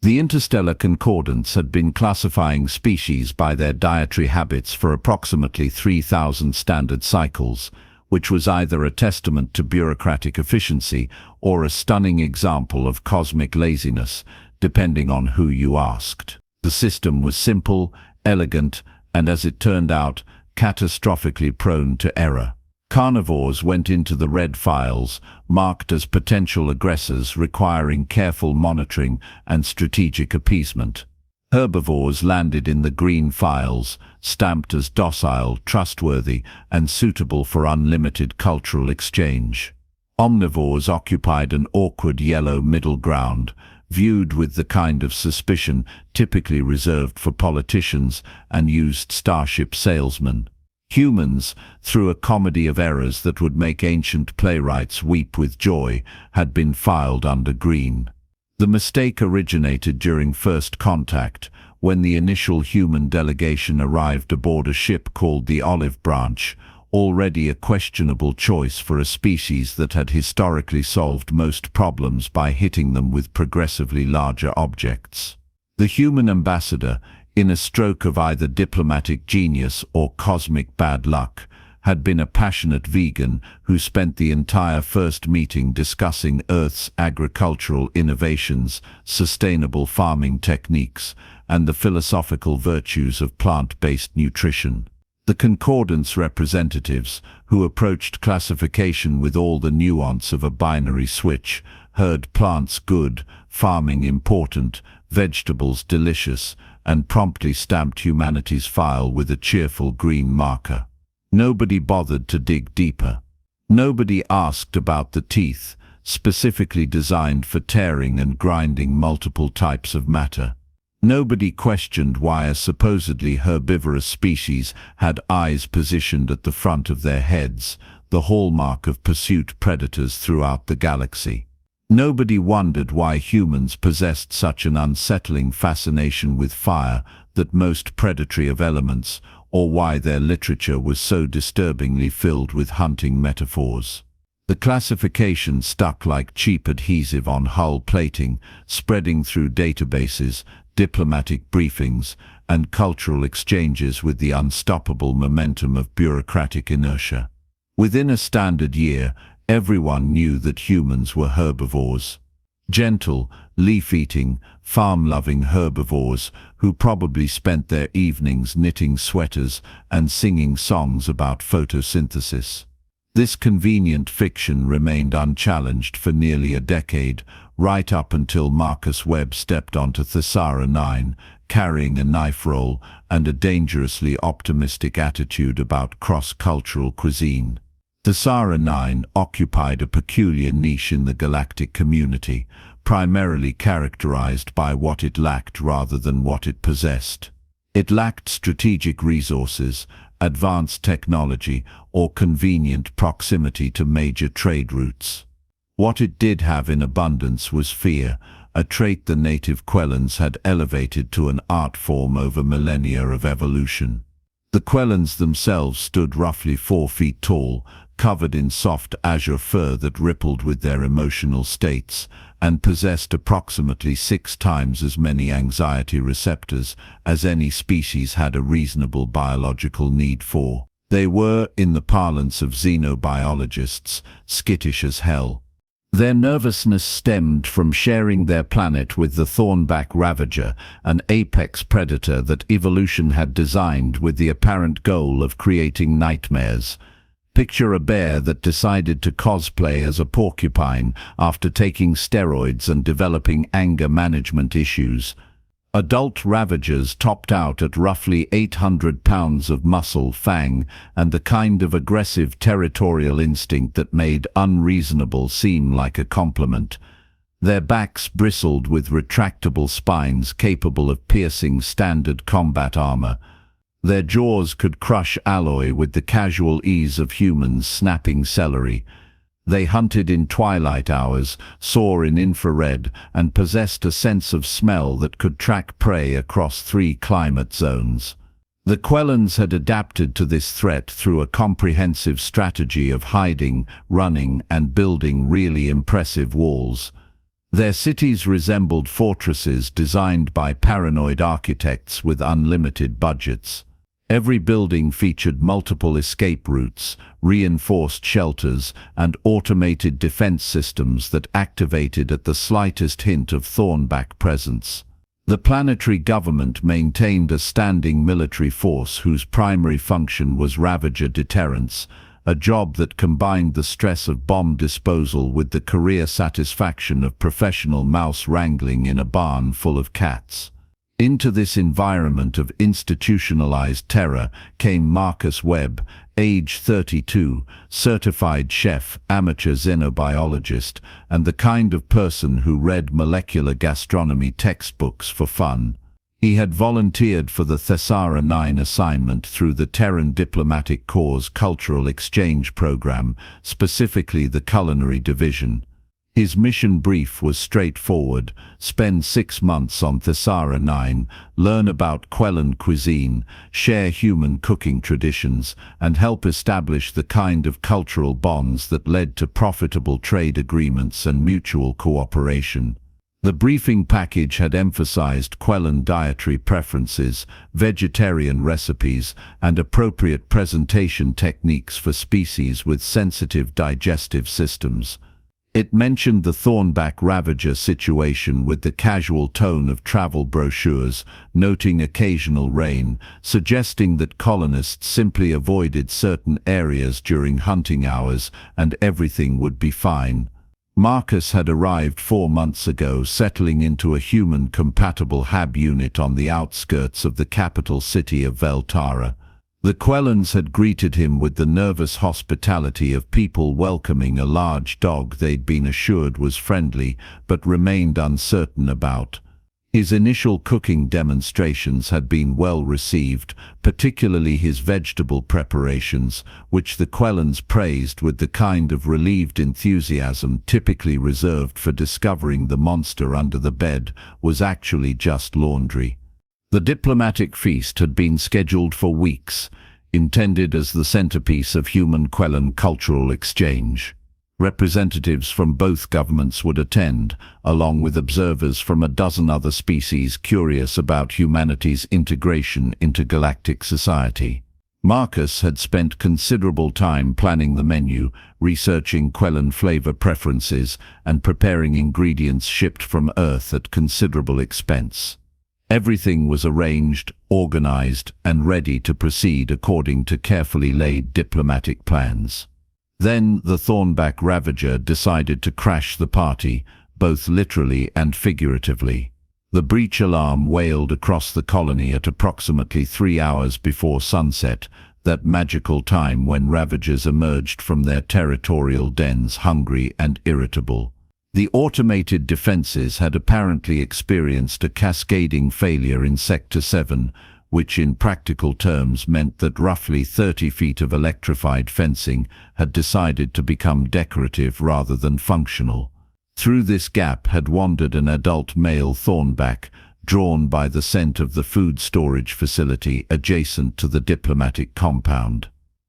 The Interstellar Concordance had been classifying species by their dietary habits for approximately 3,000 standard cycles, which was either a testament to bureaucratic efficiency or a stunning example of cosmic laziness, depending on who you asked. The system was simple, elegant, and as it turned out, catastrophically prone to error. Carnivores went into the red files, marked as potential aggressors requiring careful monitoring and strategic appeasement. Herbivores landed in the green files, stamped as docile, trustworthy, and suitable for unlimited cultural exchange. Omnivores occupied an awkward yellow middle ground, viewed with the kind of suspicion typically reserved for politicians and used starship salesmen. Humans, through a comedy of errors that would make ancient playwrights weep with joy, had been filed under green. The mistake originated during first contact, when the initial human delegation arrived aboard a ship called the Olive Branch, already a questionable choice for a species that had historically solved most problems by hitting them with progressively larger objects. The human ambassador, in a stroke of either diplomatic genius or cosmic bad luck, had been a passionate vegan who spent the entire first meeting discussing Earth's agricultural innovations, sustainable farming techniques, and the philosophical virtues of plant-based nutrition. The Concordance representatives, who approached classification with all the nuance of a binary switch, heard plants good, farming important, vegetables delicious, and promptly stamped humanity's file with a cheerful green marker. Nobody bothered to dig deeper. Nobody asked about the teeth, specifically designed for tearing and grinding multiple types of matter. Nobody questioned why a supposedly herbivorous species had eyes positioned at the front of their heads, the hallmark of pursuit predators throughout the galaxy. Nobody wondered why humans possessed such an unsettling fascination with fire that most predatory of elements, or why their literature was so disturbingly filled with hunting metaphors. The classification stuck like cheap adhesive on hull plating, spreading through databases, diplomatic briefings, and cultural exchanges with the unstoppable momentum of bureaucratic inertia. Within a standard year, everyone knew that humans were herbivores. Gentle, leaf-eating, farm-loving herbivores who probably spent their evenings knitting sweaters and singing songs about photosynthesis. This convenient fiction remained unchallenged for nearly a decade, right up until Marcus Webb stepped onto Thesara 9, carrying a knife roll and a dangerously optimistic attitude about cross-cultural cuisine. Thesara 9 occupied a peculiar niche in the galactic community, primarily characterized by what it lacked rather than what it possessed. It lacked strategic resources, advanced technology, or convenient proximity to major trade routes. What it did have in abundance was fear, a trait the native Quellans had elevated to an art form over millennia of evolution. The Quellans themselves stood roughly 4 feet tall, covered in soft azure fur that rippled with their emotional states, and possessed approximately 6 times as many anxiety receptors as any species had a reasonable biological need for. They were, in the parlance of xenobiologists, skittish as hell. Their nervousness stemmed from sharing their planet with the thornback ravager, an apex predator that evolution had designed with the apparent goal of creating nightmares. Picture a bear that decided to cosplay as a porcupine after taking steroids and developing anger management issues. Adult ravagers topped out at roughly 800 pounds of muscle, fang, and the kind of aggressive territorial instinct that made unreasonable seem like a compliment. Their backs bristled with retractable spines capable of piercing standard combat armor. Their jaws could crush alloy with the casual ease of humans snapping celery. They hunted in twilight hours, saw in infrared, and possessed a sense of smell that could track prey across 3 climate zones. The Quellans had adapted to this threat through a comprehensive strategy of hiding, running, and building really impressive walls. Their cities resembled fortresses designed by paranoid architects with unlimited budgets. Every building featured multiple escape routes, reinforced shelters, and automated defense systems that activated at the slightest hint of Thornback presence. The planetary government maintained a standing military force whose primary function was Ravager deterrence, a job that combined the stress of bomb disposal with the career satisfaction of professional mouse wrangling in a barn full of cats. Into this environment of institutionalized terror came Marcus Webb, age 32, certified chef, amateur xenobiologist, and the kind of person who read molecular gastronomy textbooks for fun. He had volunteered for the Thessara 9 assignment through the Terran Diplomatic Corps' Cultural Exchange Program, specifically the Culinary Division. His mission brief was straightforward: spend 6 months on Thessara 9, learn about Quellan cuisine, share human cooking traditions, and help establish the kind of cultural bonds that led to profitable trade agreements and mutual cooperation. The briefing package had emphasized Quellan dietary preferences, vegetarian recipes, and appropriate presentation techniques for species with sensitive digestive systems. It mentioned the Thornback Ravager situation with the casual tone of travel brochures, noting occasional rain, suggesting that colonists simply avoided certain areas during hunting hours and everything would be fine. Marcus had arrived 4 months ago, settling into a human-compatible HAB unit on the outskirts of the capital city of Veltara. The Quellans had greeted him with the nervous hospitality of people welcoming a large dog they'd been assured was friendly, but remained uncertain about. His initial cooking demonstrations had been well received, particularly his vegetable preparations, which the Quellans praised with the kind of relieved enthusiasm typically reserved for discovering the monster under the bed was actually just laundry. The diplomatic feast had been scheduled for weeks, intended as the centerpiece of human-Quellan cultural exchange. Representatives from both governments would attend, along with observers from a dozen other species curious about humanity's integration into galactic society. Marcus had spent considerable time planning the menu, researching Quellan flavor preferences, and preparing ingredients shipped from Earth at considerable expense. Everything was arranged, organized, and ready to proceed according to carefully laid diplomatic plans. Then the Thornback Ravager decided to crash the party, both literally and figuratively. The breach alarm wailed across the colony at approximately 3 hours before sunset, that magical time when Ravagers emerged from their territorial dens hungry and irritable. The automated defenses had apparently experienced a cascading failure in Sector 7, which in practical terms meant that roughly 30 feet of electrified fencing had decided to become decorative rather than functional. Through this gap had wandered an adult male thornback, drawn by the scent of the food storage facility adjacent to the diplomatic compound.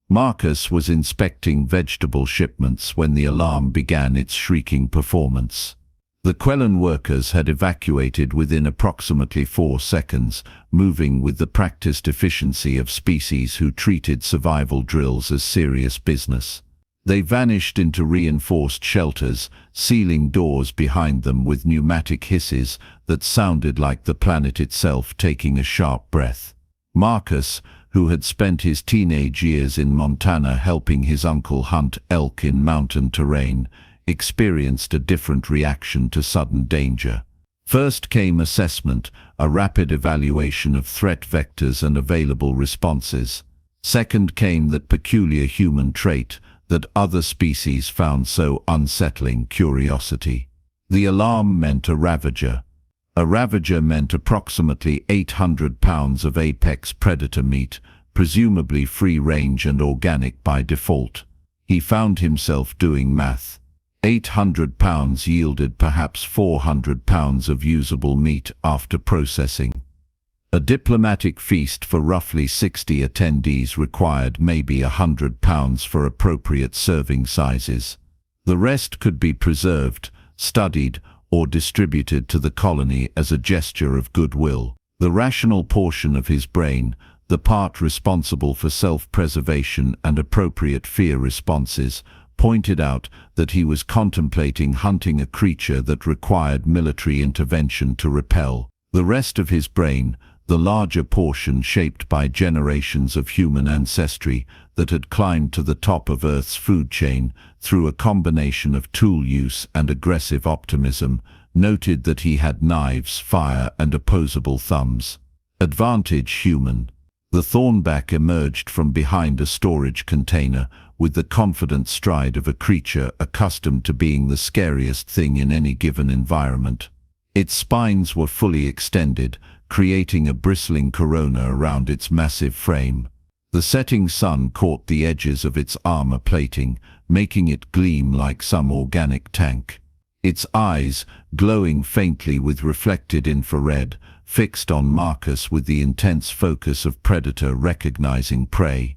Marcus was inspecting vegetable shipments when the alarm began its shrieking performance. The Quellan workers had evacuated within approximately 4 seconds, moving with the practiced efficiency of species who treated survival drills as serious business. They vanished into reinforced shelters, sealing doors behind them with pneumatic hisses that sounded like the planet itself taking a sharp breath. Marcus, who had spent his teenage years in Montana helping his uncle hunt elk in mountain terrain, experienced a different reaction to sudden danger. First came assessment, a rapid evaluation of threat vectors and available responses. Second came that peculiar human trait that other species found so unsettling: curiosity. The alarm meant a Ravager. A Ravager meant approximately 800 pounds of apex predator meat, presumably free-range and organic by default. He found himself doing math. 800 pounds yielded perhaps 400 pounds of usable meat after processing. A diplomatic feast for roughly 60 attendees required maybe 100 pounds for appropriate serving sizes. The rest could be preserved, studied, or distributed to the colony as a gesture of goodwill. The rational portion of his brain, the part responsible for self-preservation and appropriate fear responses, pointed out that he was contemplating hunting a creature that required military intervention to repel. The rest of his brain, the larger portion shaped by generations of human ancestry that had climbed to the top of Earth's food chain through a combination of tool use and aggressive optimism, noted that he had knives, fire, and opposable thumbs. Advantage human. The thornback emerged from behind a storage container with the confident stride of a creature accustomed to being the scariest thing in any given environment. Its spines were fully extended, creating a bristling corona around its massive frame. The setting sun caught the edges of its armor plating, making it gleam like some organic tank. Its eyes, glowing faintly with reflected infrared, fixed on Marcus with the intense focus of predator recognizing prey.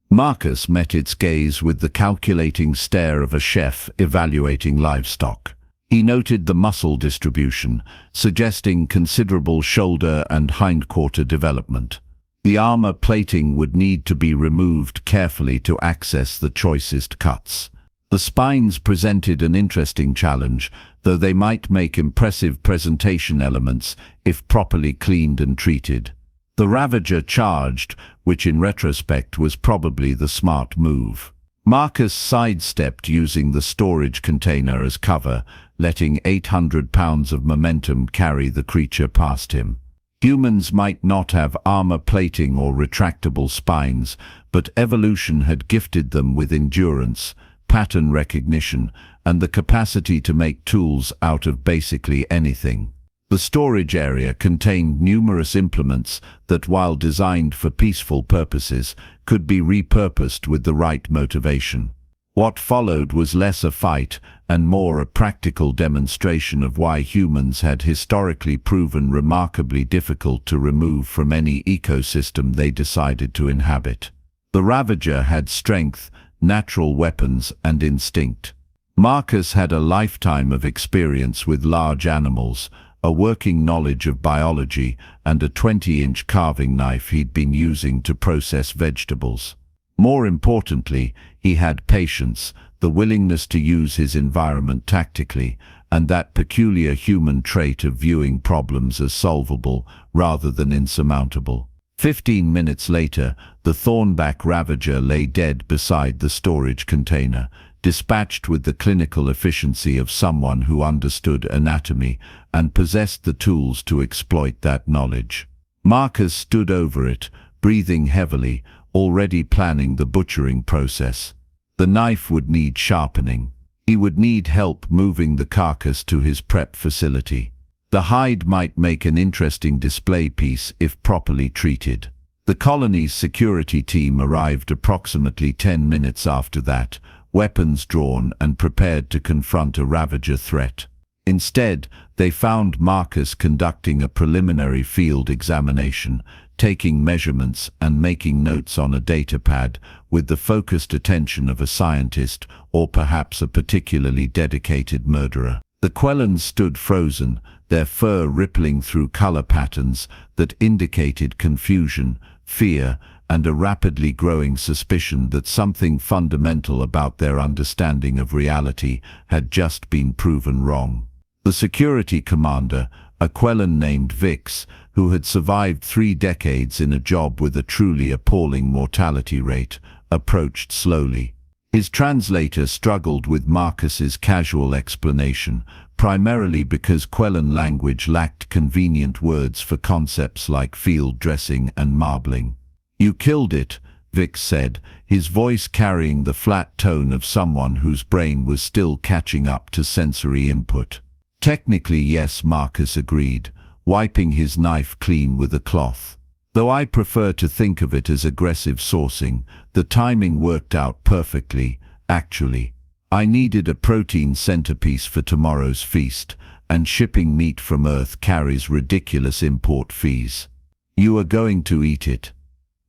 Marcus met its gaze with the calculating stare of a chef evaluating livestock. He noted the muscle distribution, suggesting considerable shoulder and hindquarter development. The armor plating would need to be removed carefully to access the choicest cuts. The spines presented an interesting challenge, though they might make impressive presentation elements if properly cleaned and treated. The Ravager charged, which in retrospect was probably the smart move. Marcus sidestepped using the storage container as cover, letting 800 pounds of momentum carry the creature past him. Humans might not have armor plating or retractable spines, but evolution had gifted them with endurance, pattern recognition, and the capacity to make tools out of basically anything. The storage area contained numerous implements that, while designed for peaceful purposes, could be repurposed with the right motivation. What followed was less a fight and more a practical demonstration of why humans had historically proven remarkably difficult to remove from any ecosystem they decided to inhabit. The Ravager had strength, natural weapons, and instinct. Marcus had a lifetime of experience with large animals, a working knowledge of biology, and a 20-inch carving knife he'd been using to process vegetables. More importantly, he had patience, the willingness to use his environment tactically, and that peculiar human trait of viewing problems as solvable rather than insurmountable. 15 minutes later, the Thornback Ravager lay dead beside the storage container, dispatched with the clinical efficiency of someone who understood anatomy and possessed the tools to exploit that knowledge. Marcus stood over it, breathing heavily, already planning the butchering process. The knife would need sharpening. He would need help moving the carcass to his prep facility. The hide might make an interesting display piece if properly treated. The colony's security team arrived approximately 10 minutes after that, weapons drawn and prepared to confront a Ravager threat. Instead, they found Marcus conducting a preliminary field examination, taking measurements and making notes on a datapad with the focused attention of a scientist or perhaps a particularly dedicated murderer. The Quellans stood frozen, their fur rippling through color patterns that indicated confusion, fear, and a rapidly growing suspicion that something fundamental about their understanding of reality had just been proven wrong. The security commander, a Quellan named Vix, who had survived 3 decades in a job with a truly appalling mortality rate, approached slowly. His translator struggled with Marcus's casual explanation, primarily because Quellan language lacked convenient words for concepts like field dressing and marbling. "You killed it," Vix said, his voice carrying the flat tone of someone whose brain was still catching up to sensory input. "Technically, yes," Marcus agreed, wiping his knife clean with a cloth. "Though I prefer to think of it as aggressive sourcing, the timing worked out perfectly, actually. I needed a protein centerpiece for tomorrow's feast, and shipping meat from Earth carries ridiculous import fees. You are going to eat it.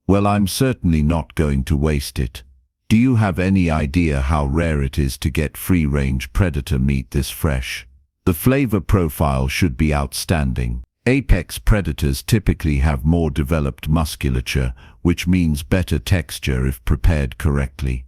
Well, I'm certainly not going to waste it. Do you have any idea how rare it is to get free-range predator meat this fresh?" The flavor profile should be outstanding. Apex predators typically have more developed musculature, which means better texture if prepared correctly.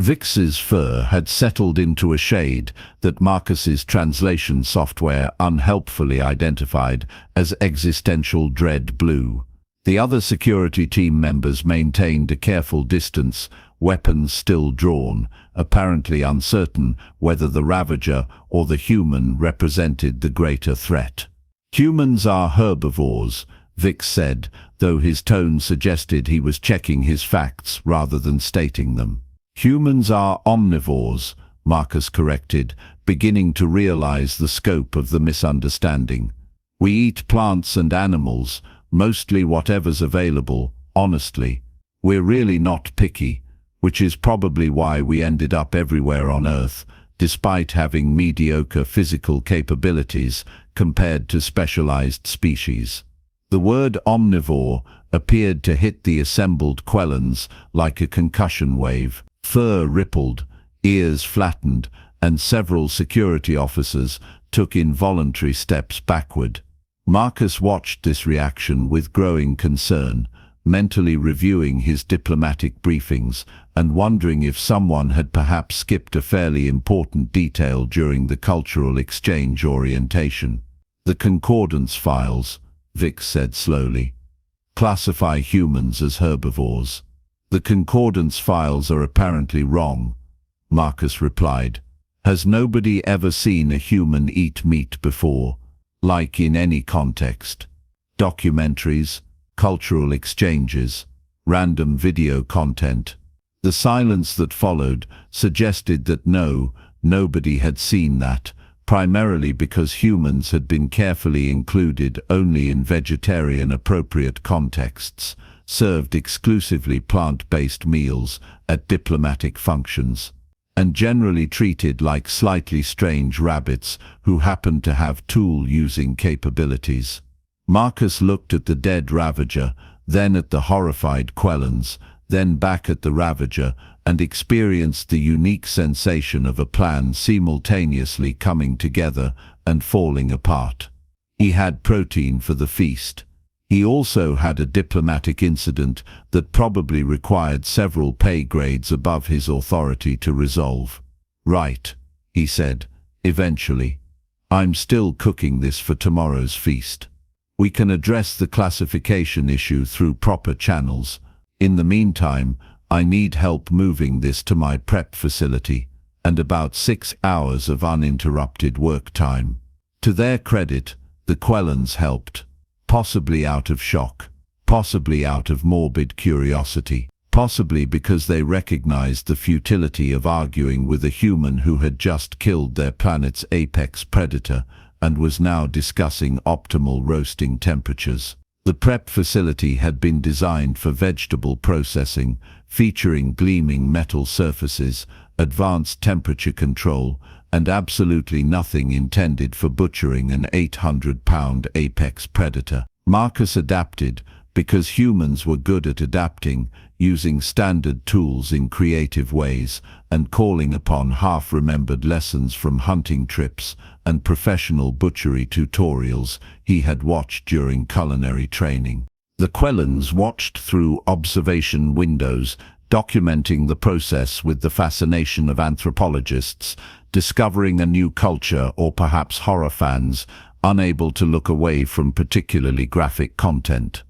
Vix's fur had settled into a shade that Marcus's translation software unhelpfully identified as existential dread blue. The other security team members maintained a careful distance, weapons still drawn, apparently uncertain whether the Ravager or the human represented the greater threat. "Humans are herbivores," Vix said, though his tone suggested he was checking his facts rather than stating them. "Humans are omnivores," Marcus corrected, beginning to realize the scope of the misunderstanding. "We eat plants and animals, mostly whatever's available, honestly. We're really not picky, which is probably why we ended up everywhere on Earth, despite having mediocre physical capabilities compared to specialized species." The word omnivore appeared to hit the assembled Quellans like a concussion wave. Fur rippled, ears flattened, and several security officers took involuntary steps backward. Marcus watched this reaction with growing concern, mentally reviewing his diplomatic briefings and wondering if someone had perhaps skipped a fairly important detail during the cultural exchange orientation. "The concordance files," Vix said slowly, "classify humans as herbivores." "The concordance files are apparently wrong," Marcus replied. "Has nobody ever seen a human eat meat before, like in any context? Documentaries, cultural exchanges, random video content." The silence that followed suggested that nobody had seen that, primarily because humans had been carefully included only in vegetarian-appropriate contexts, served exclusively plant-based meals at diplomatic functions, and generally treated like slightly strange rabbits who happened to have tool-using capabilities. Marcus looked at the dead Ravager, then at the horrified Quellans, then back at the Ravager, and experienced the unique sensation of a plan simultaneously coming together and falling apart. He had protein for the feast. He also had a diplomatic incident that probably required several pay grades above his authority to resolve. "Right," he said, eventually. "I'm still cooking this for tomorrow's feast. We can address the classification issue through proper channels. In the meantime, I need help moving this to my prep facility, and about 6 hours of uninterrupted work time." To their credit, the Quellans helped. Possibly out of shock, possibly out of morbid curiosity, possibly because they recognized the futility of arguing with a human who had just killed their planet's apex predator and was now discussing optimal roasting temperatures. The prep facility had been designed for vegetable processing, featuring gleaming metal surfaces, advanced temperature control, and absolutely nothing intended for butchering an 800-pound apex predator. Marcus adapted because humans were good at adapting, using standard tools in creative ways, and calling upon half-remembered lessons from hunting trips and professional butchery tutorials he had watched during culinary training. The Quellans watched through observation windows, documenting the process with the fascination of anthropologists, discovering a new culture, or perhaps horror fans, unable to look away from particularly graphic content.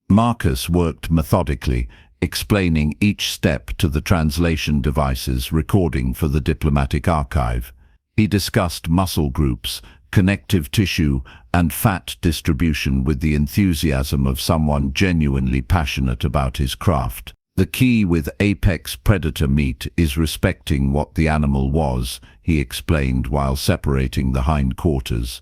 Marcus worked methodically, explaining each step to the translation devices recording for the diplomatic archive. He discussed muscle groups, connective tissue, and fat distribution with the enthusiasm of someone genuinely passionate about his craft. "The key with apex predator meat is respecting what the animal was," he explained while separating the hindquarters.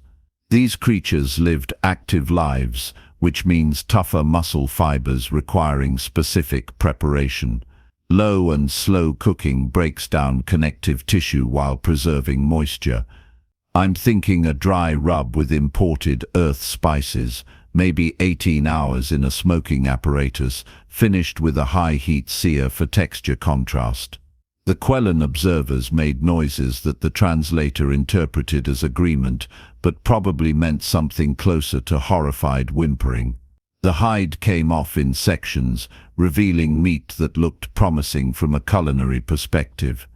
"These creatures lived active lives, which means tougher muscle fibers requiring specific preparation. Low and slow cooking breaks down connective tissue while preserving moisture. I'm thinking a dry rub with imported earth spices, maybe 18 hours in a smoking apparatus, finished with a high-heat sear for texture contrast." The Quellan observers made noises that the translator interpreted as agreement, but probably meant something closer to horrified whimpering. The hide came off in sections, revealing meat that looked promising from a culinary perspective.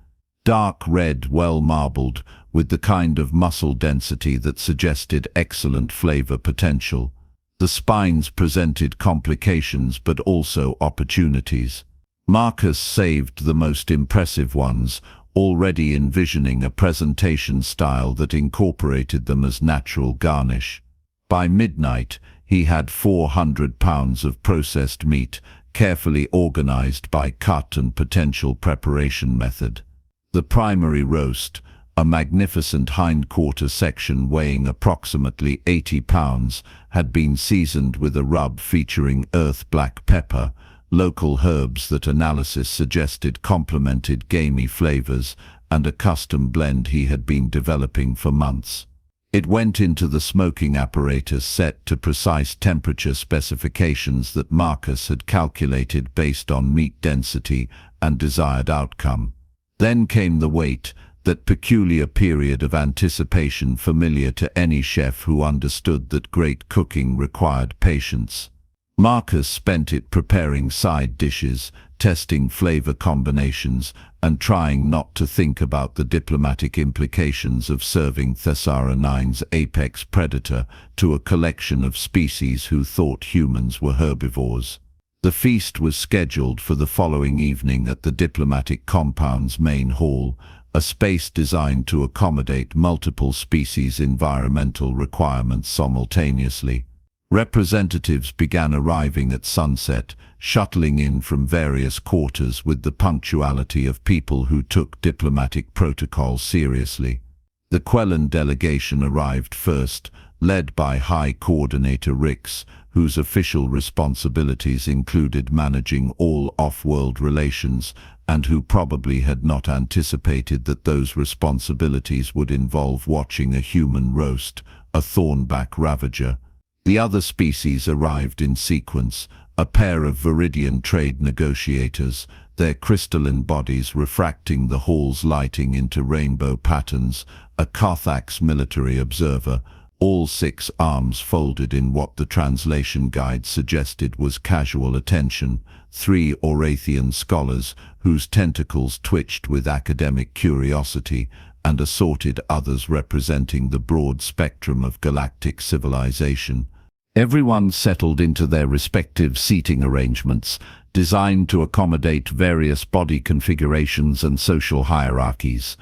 Dark red, well marbled, with the kind of muscle density that suggested excellent flavor potential. The spines presented complications but also opportunities. Marcus saved the most impressive ones, already envisioning a presentation style that incorporated them as natural garnish. By midnight, he had 400 pounds of processed meat, carefully organized by cut and potential preparation method. The primary roast, a magnificent hindquarter section weighing approximately 80 pounds, had been seasoned with a rub featuring earth black pepper, local herbs that analysis suggested complemented gamey flavors, and a custom blend he had been developing for months. It went into the smoking apparatus set to precise temperature specifications that Marcus had calculated based on meat density and desired outcome. Then came the wait, that peculiar period of anticipation familiar to any chef who understood that great cooking required patience. Marcus spent it preparing side dishes, testing flavor combinations, and trying not to think about the diplomatic implications of serving Thessara 9's apex predator to a collection of species who thought humans were herbivores. The feast was scheduled for the following evening at the diplomatic compound's main hall, a space designed to accommodate multiple species' environmental requirements simultaneously. Representatives began arriving at sunset, shuttling in from various quarters with the punctuality of people who took diplomatic protocol seriously. The Quellan delegation arrived first, led by High Coordinator Rix, whose official responsibilities included managing all off-world relations, and who probably had not anticipated that those responsibilities would involve watching a human roast, a thornback ravager. The other species arrived in sequence, a pair of Viridian trade negotiators, their crystalline bodies refracting the hall's lighting into rainbow patterns, a Carthax military observer, all 6 arms folded in what the translation guide suggested was casual attention, 3 Orathian scholars whose tentacles twitched with academic curiosity, and assorted others representing the broad spectrum of galactic civilization. Everyone settled into their respective seating arrangements, designed to accommodate various body configurations and social hierarchies.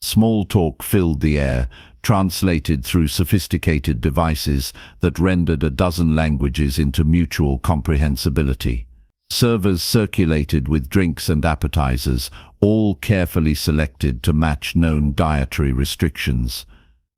Small talk filled the air, translated through sophisticated devices that rendered a dozen languages into mutual comprehensibility. Servers circulated with drinks and appetizers, all carefully selected to match known dietary restrictions.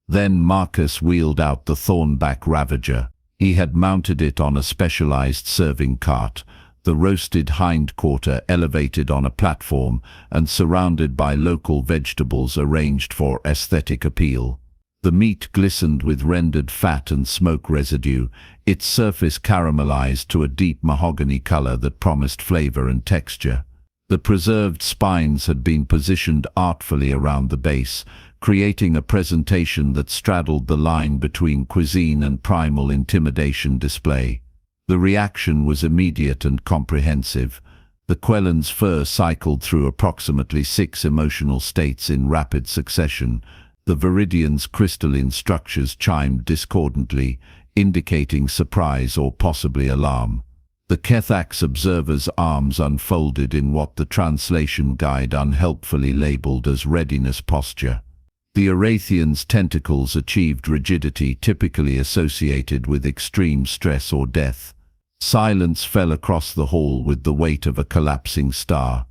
Then Marcus wheeled out the thornback ravager. He had mounted it on a specialized serving cart, the roasted hindquarter elevated on a platform and surrounded by local vegetables arranged for aesthetic appeal. The meat glistened with rendered fat and smoke residue, its surface caramelized to a deep mahogany color that promised flavor and texture. The preserved spines had been positioned artfully around the base, creating a presentation that straddled the line between cuisine and primal intimidation display. The reaction was immediate and comprehensive. The Quellan's fur cycled through approximately 6 emotional states in rapid succession. The Viridian's crystalline structures chimed discordantly, indicating surprise or possibly alarm. The Carthax observer's arms unfolded in what the translation guide unhelpfully labeled as readiness posture. The Orathian's tentacles achieved rigidity typically associated with extreme stress or death. Silence fell across the hall with the weight of a collapsing star.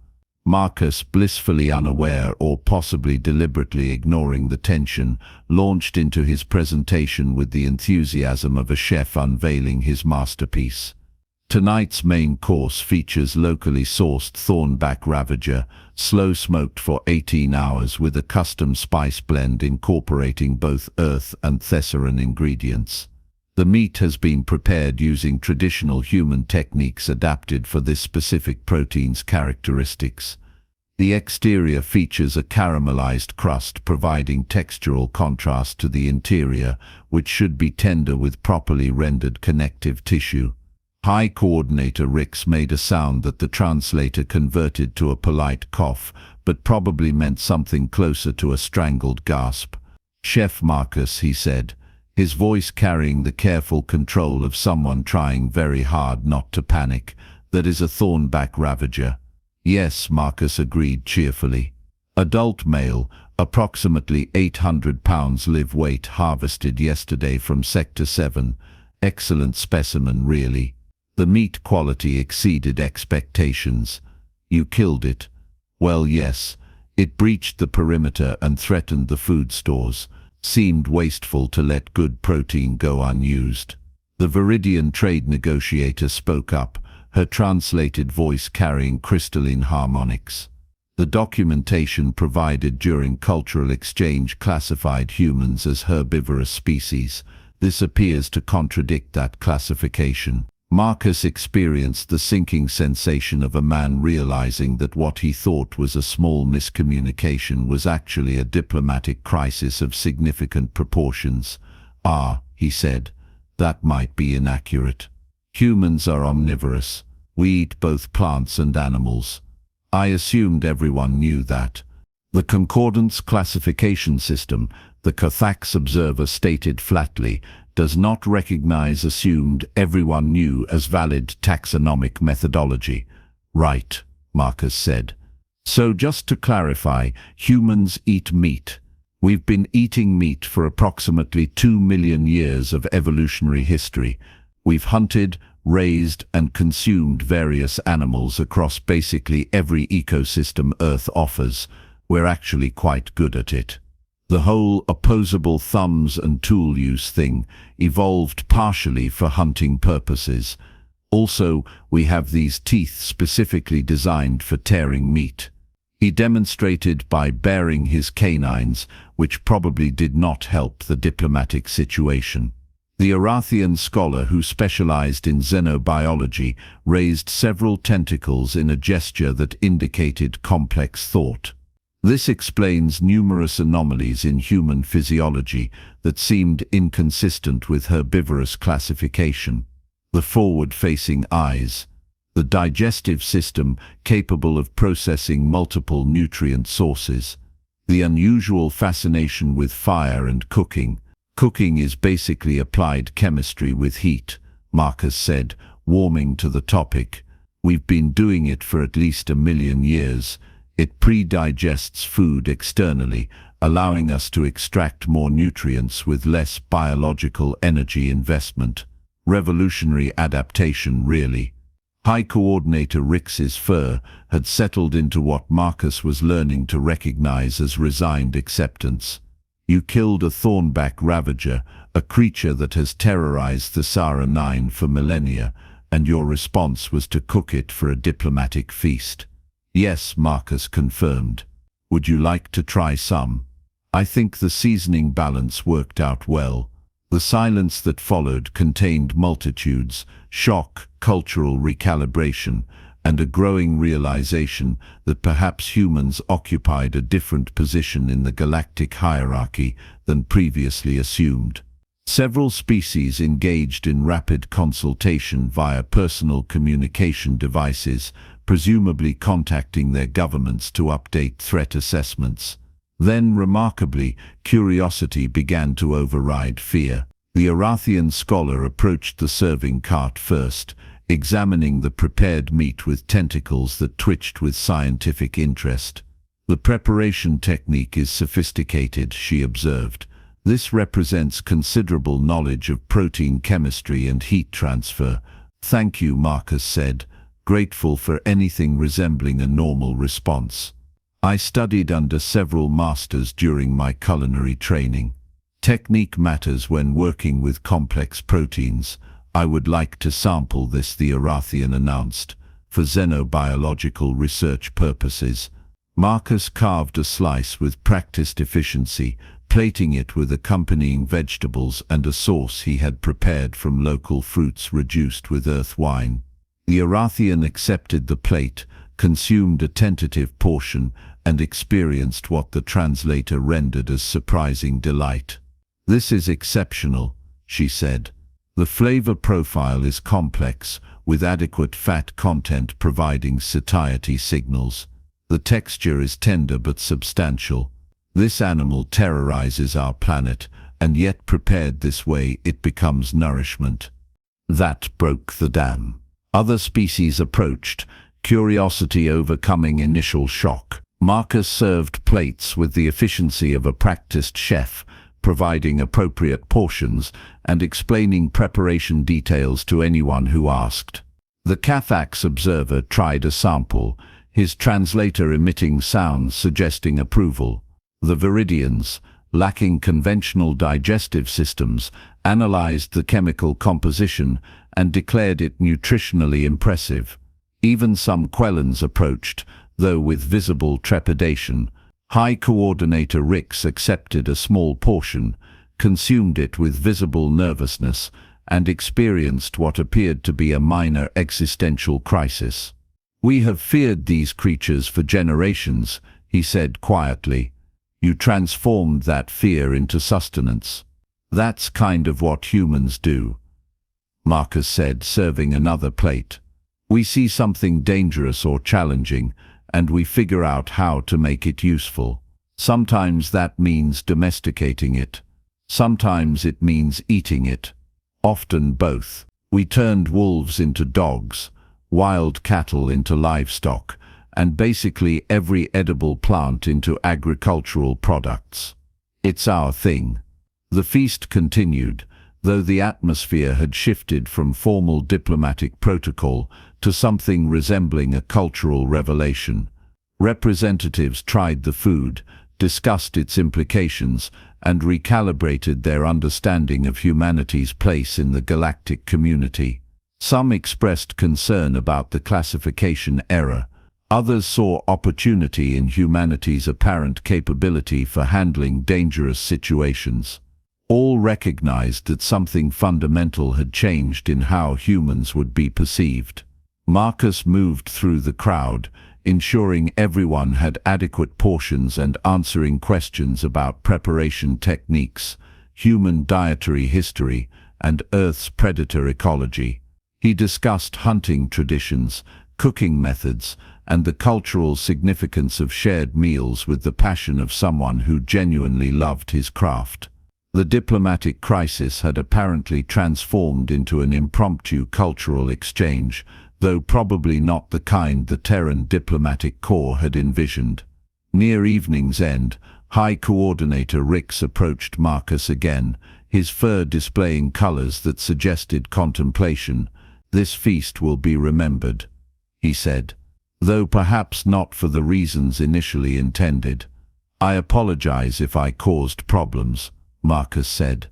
Marcus, blissfully unaware or possibly deliberately ignoring the tension, launched into his presentation with the enthusiasm of a chef unveiling his masterpiece. Tonight's main course features locally sourced thornback ravager, slow-smoked for 18 hours with a custom spice blend incorporating both Earth and Thessaran ingredients. The meat has been prepared using traditional human techniques adapted for this specific protein's characteristics. The exterior features a caramelized crust providing textural contrast to the interior, which should be tender with properly rendered connective tissue. High Coordinator Rix made a sound that the translator converted to a polite cough, but probably meant something closer to a strangled gasp. "Chef Marcus," he said, his voice carrying the careful control of someone trying very hard not to panic. "That is a thornback ravager." "Yes," Marcus agreed cheerfully. "Adult male, approximately 800 pounds live weight, harvested yesterday from Sector 7. Excellent specimen, really. The meat quality exceeded expectations." "You killed it?" "Well, yes. It breached the perimeter and threatened the food stores. Seemed wasteful to let good protein go unused." The Viridian trade negotiator spoke up, her translated voice carrying crystalline harmonics. "The documentation provided during cultural exchange classified humans as herbivorous species. This appears to contradict that classification." Marcus experienced the sinking sensation of a man realizing that what he thought was a small miscommunication was actually a diplomatic crisis of significant proportions. "Ah," he said, "that might be inaccurate. Humans are omnivorous. We eat both plants and animals. I assumed everyone knew that." The Concordance classification system, the Carthax observer stated flatly, does not recognize assumed everyone knew as valid taxonomic methodology. "Right," Marcus said. "So just to clarify, humans eat meat. We've been eating meat for approximately 2 million years of evolutionary history. We've hunted, raised, and consumed various animals across basically every ecosystem Earth offers. We're actually quite good at it. The whole opposable thumbs and tool use thing evolved partially for hunting purposes. Also, we have these teeth specifically designed for tearing meat." He demonstrated by baring his canines, which probably did not help the diplomatic situation. The Arathian scholar who specialized in xenobiology raised several tentacles in a gesture that indicated complex thought. This explains numerous anomalies in human physiology that seemed inconsistent with herbivorous classification. The forward-facing eyes, the digestive system capable of processing multiple nutrient sources, the unusual fascination with fire and cooking. "Cooking is basically applied chemistry with heat," Marcus said, warming to the topic. "We've been doing it for at least 1 million years. It pre-digests food externally, allowing us to extract more nutrients with less biological energy investment. Revolutionary adaptation, really." High Coordinator Rix's fur had settled into what Marcus was learning to recognize as resigned acceptance. "You killed a thornback ravager, a creature that has terrorized the Sara 9 for millennia, and your response was to cook it for a diplomatic feast." "Yes," Marcus confirmed. "Would you like to try some?" "I think the seasoning balance worked out well." The silence that followed contained multitudes, shock, cultural recalibration, and a growing realization that perhaps humans occupied a different position in the galactic hierarchy than previously assumed. Several species engaged in rapid consultation via personal communication devices, presumably contacting their governments to update threat assessments. Then, remarkably, curiosity began to override fear. The Arathian scholar approached the serving cart first, examining the prepared meat with tentacles that twitched with scientific interest. "The preparation technique is sophisticated," she observed. "This represents considerable knowledge of protein chemistry and heat transfer." "Thank you," Marcus said, grateful for anything resembling a normal response. "I studied under several masters during my culinary training. Technique matters when working with complex proteins. I would like to sample this," the Arathian announced, "for xenobiological research purposes." Marcus carved a slice with practiced efficiency, plating it with accompanying vegetables and a sauce he had prepared from local fruits reduced with earth wine. The Arathian accepted the plate, consumed a tentative portion, and experienced what the translator rendered as surprising delight. "This is exceptional," she said. "The flavor profile is complex, with adequate fat content providing satiety signals. The texture is tender but substantial. This animal terrorizes our planet, and yet prepared this way it becomes nourishment." That broke the dam. Other species approached, curiosity overcoming initial shock. Marcus served plates with the efficiency of a practiced chef, providing appropriate portions and explaining preparation details to anyone who asked. The Cathax observer tried a sample, his translator emitting sounds suggesting approval. The Viridians, lacking conventional digestive systems, analyzed the chemical composition and declared it nutritionally impressive. Even some Quellans approached, though with visible trepidation. High Coordinator Rix accepted a small portion, consumed it with visible nervousness, and experienced what appeared to be a minor existential crisis. "We have feared these creatures for generations," he said quietly. "You transformed that fear into sustenance. That's kind of what humans do," Marcus said, serving another plate. "We see something dangerous or challenging, and we figure out how to make it useful. Sometimes that means domesticating it. Sometimes it means eating it. Often both. We turned wolves into dogs, wild cattle into livestock, and basically every edible plant into agricultural products. It's our thing." The feast continued, though the atmosphere had shifted from formal diplomatic protocol to something resembling a cultural revelation. Representatives tried the food, discussed its implications, and recalibrated their understanding of humanity's place in the galactic community. Some expressed concern about the classification error. Others saw opportunity in humanity's apparent capability for handling dangerous situations. All recognized that something fundamental had changed in how humans would be perceived. Marcus moved through the crowd, ensuring everyone had adequate portions and answering questions about preparation techniques, human dietary history, and Earth's predator ecology. He discussed hunting traditions, cooking methods, and the cultural significance of shared meals with the passion of someone who genuinely loved his craft. The diplomatic crisis had apparently transformed into an impromptu cultural exchange, though probably not the kind the Terran diplomatic corps had envisioned. Near evening's end, High Coordinator Rix approached Marcus again, his fur displaying colors that suggested contemplation. "This feast will be remembered," he said, "though perhaps not for the reasons initially intended. I apologize if I caused problems," Marcus said.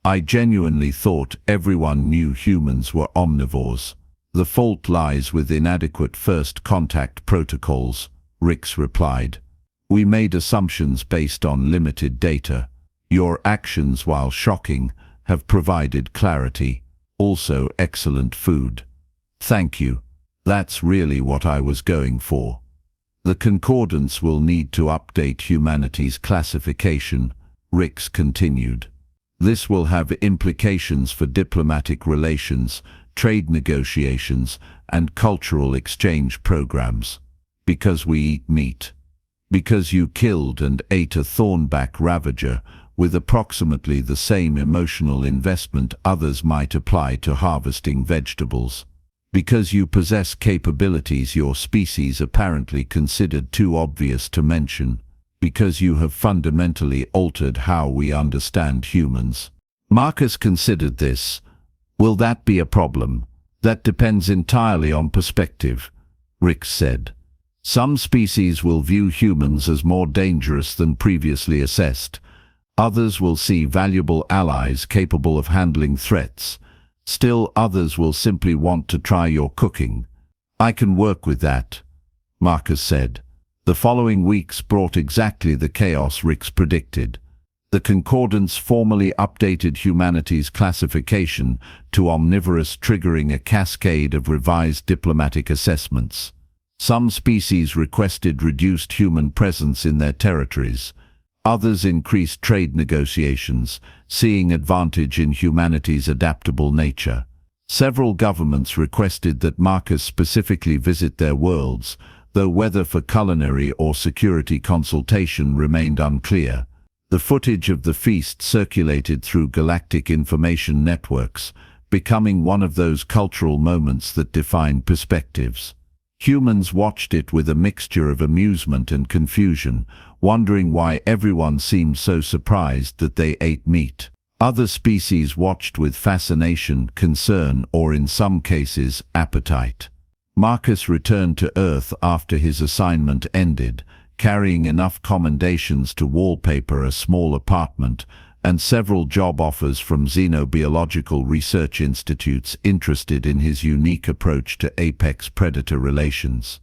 "I genuinely thought everyone knew humans were omnivores. The fault lies with inadequate first contact protocols," Rix replied. "We made assumptions based on limited data. Your actions, while shocking, have provided clarity. Also excellent food." "Thank you. That's really what I was going for." "The Concordance will need to update humanity's classification," Rix continued. "This will have implications for diplomatic relations, trade negotiations, and cultural exchange programs. Because we eat meat. Because you killed and ate a thornback ravager with approximately the same emotional investment others might apply to harvesting vegetables. Because you possess capabilities your species apparently considered too obvious to mention. Because you have fundamentally altered how we understand humans." Marcus considered this. "Will that be a problem?" "That depends entirely on perspective," Rix said. "Some species will view humans as more dangerous than previously assessed. Others will see valuable allies capable of handling threats. Still others will simply want to try your cooking." "I can work with that," Marcus said. The following weeks brought exactly the chaos Rix predicted. The Concordance formally updated humanity's classification to omnivorous, triggering a cascade of revised diplomatic assessments. Some species requested reduced human presence in their territories. Others increased trade negotiations, seeing advantage in humanity's adaptable nature. Several governments requested that markers specifically visit their worlds, though whether for culinary or security consultation remained unclear. The footage of the feast circulated through galactic information networks, becoming one of those cultural moments that define perspectives. Humans watched it with a mixture of amusement and confusion, wondering why everyone seemed so surprised that they ate meat. Other species watched with fascination, concern, or in some cases, appetite. Marcus returned to Earth after his assignment ended, carrying enough commendations to wallpaper a small apartment and several job offers from xenobiological research institutes interested in his unique approach to apex-predator relations.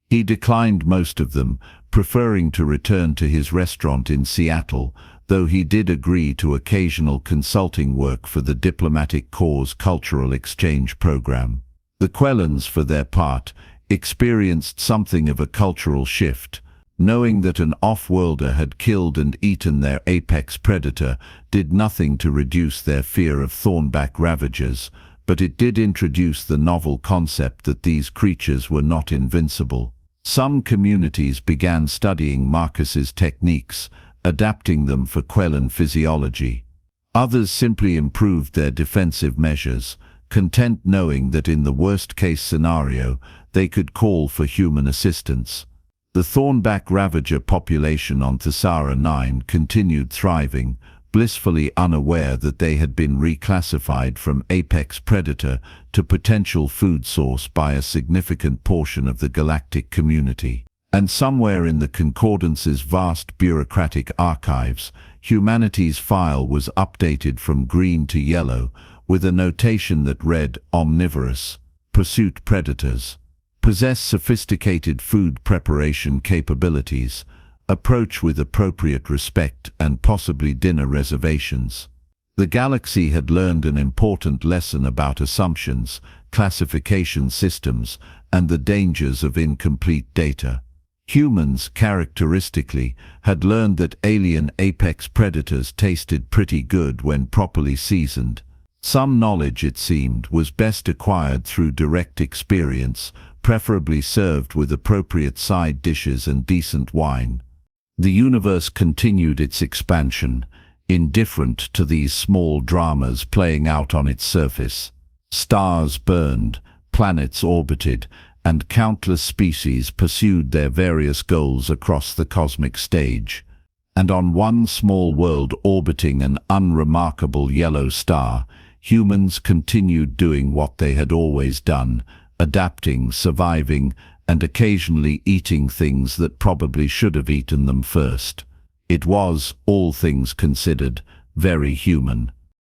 He declined most of them, preferring to return to his restaurant in Seattle, though he did agree to occasional consulting work for the Diplomatic Corps' cultural exchange program. The Quellans, for their part, experienced something of a cultural shift. Knowing that an off-worlder had killed and eaten their apex predator did nothing to reduce their fear of thornback ravagers, but it did introduce the novel concept that these creatures were not invincible. Some communities began studying Marcus's techniques, adapting them for Quellan physiology. Others simply improved their defensive measures, content knowing that in the worst-case scenario, they could call for human assistance. The thornback ravager population on Thesara 9 continued thriving, blissfully unaware that they had been reclassified from apex predator to potential food source by a significant portion of the galactic community. And somewhere in the Concordance's vast bureaucratic archives, humanity's file was updated from green to yellow with a notation that read omnivorous, pursuit predators. Possess sophisticated food preparation capabilities, approach with appropriate respect and possibly dinner reservations. The galaxy had learned an important lesson about assumptions, classification systems, and the dangers of incomplete data. Humans, characteristically, had learned that alien apex predators tasted pretty good when properly seasoned. Some knowledge, it seemed, was best acquired through direct experience, preferably served with appropriate side dishes and decent wine. The universe continued its expansion, indifferent to these small dramas playing out on its surface. Stars burned, planets orbited, and countless species pursued their various goals across the cosmic stage. And on one small world orbiting an unremarkable yellow star, humans continued doing what they had always done, adapting, surviving, and occasionally eating things that probably should have eaten them first. It was, all things considered, very human.